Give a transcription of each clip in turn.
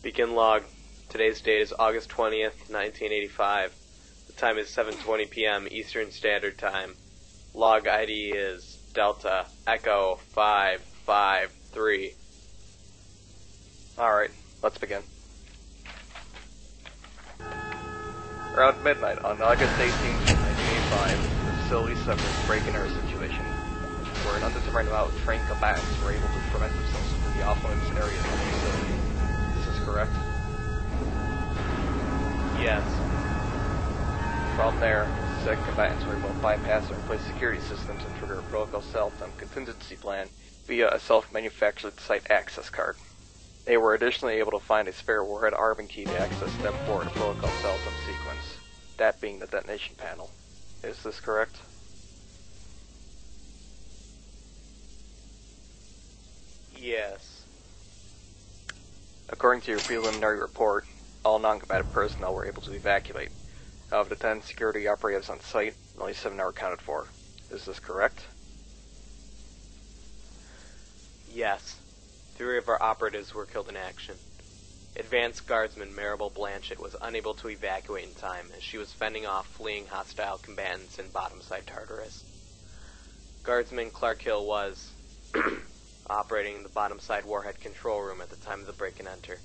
Begin log. Today's date is August 20th, 1985. The time is 7:20 p.m. Eastern Standard Time. Log ID is Delta Echo 553. Alright, let's begin. Around midnight on August 18th, 1985, the facility suffered a break-and-enter situation, where an undetermined amount of trained combatants were able to prevent themselves from the off-limits area of the facility. This is correct? Yes. From there, said combatants were able to bypass and replace security systems and trigger a protocol self-dump contingency plan via a self-manufactured site access card. They were additionally able to find a spare warhead Arbin key to access step 4 in a protocol self-dump sequence, that being the detonation panel. Is this correct? Yes. According to your preliminary report, all non-combatant personnel were able to evacuate. Of the 10 security operatives on site, only 7 are accounted for. Is this correct? Yes. 3 of our operatives were killed in action. Advanced Guardsman Maribel Blanchett was unable to evacuate in time as she was fending off fleeing hostile combatants in Bottomside Tartarus. Guardsman Clark Hill was operating the Bottomside Warhead control room at the time of the break-and-enter.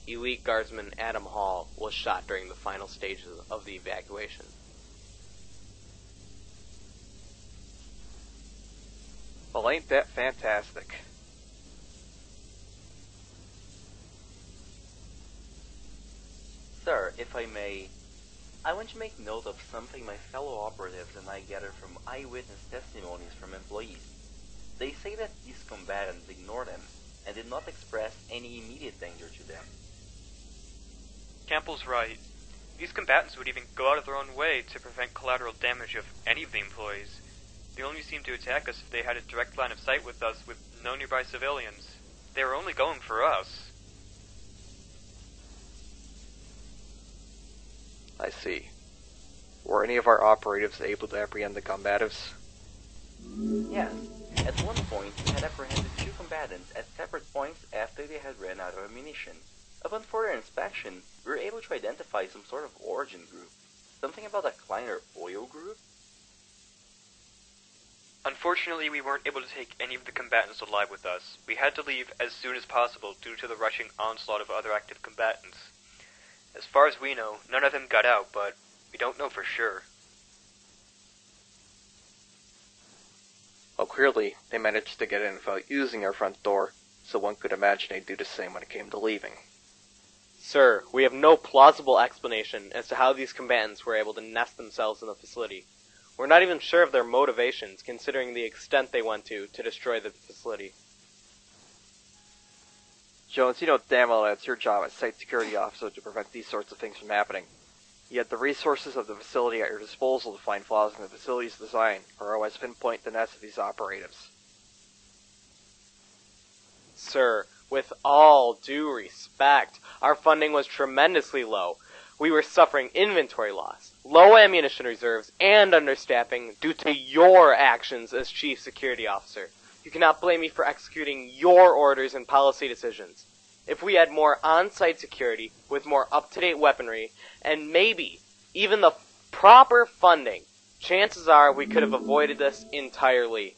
Elite Guardsman Adam Hall was shot during the final stages of the evacuation. Well, ain't that fantastic? Sir, if I may, I want to make note of something my fellow operatives and I gathered from eyewitness testimonies from employees. They say that these combatants ignored them and did not express any immediate danger to them. Campbell's right. These combatants would even go out of their own way to prevent collateral damage of any of the employees. They only seemed to attack us if they had a direct line of sight with us with no nearby civilians. They were only going for us. I see. Were any of our operatives able to apprehend the combatives? Yes. At one point, we had apprehended 2 combatants at separate points after they had ran out of ammunition. Upon further inspection, we were able to identify some sort of origin group. Something about a Kleiner oil group? Unfortunately, we weren't able to take any of the combatants alive with us. We had to leave as soon as possible due to the rushing onslaught of other active combatants. As far as we know, none of them got out, but we don't know for sure. Well, clearly, they managed to get in without using our front door, so one could imagine they'd do the same when it came to leaving. Sir, we have no plausible explanation as to how these combatants were able to nest themselves in the facility. We're not even sure of their motivations, considering the extent they went to destroy the facility. Jones, you know damn well that's your job as site security officer to prevent these sorts of things from happening. You had the resources of the facility at your disposal to find flaws in the facility's design, or otherwise pinpoint the nest of these operatives. Sir, with all due respect, our funding was tremendously low. We were suffering inventory loss, low ammunition reserves, and understaffing due to your actions as Chief Security Officer. You cannot blame me for executing your orders and policy decisions. If we had more on-site security with more up-to-date weaponry, and maybe even the proper funding, chances are we could have avoided this entirely.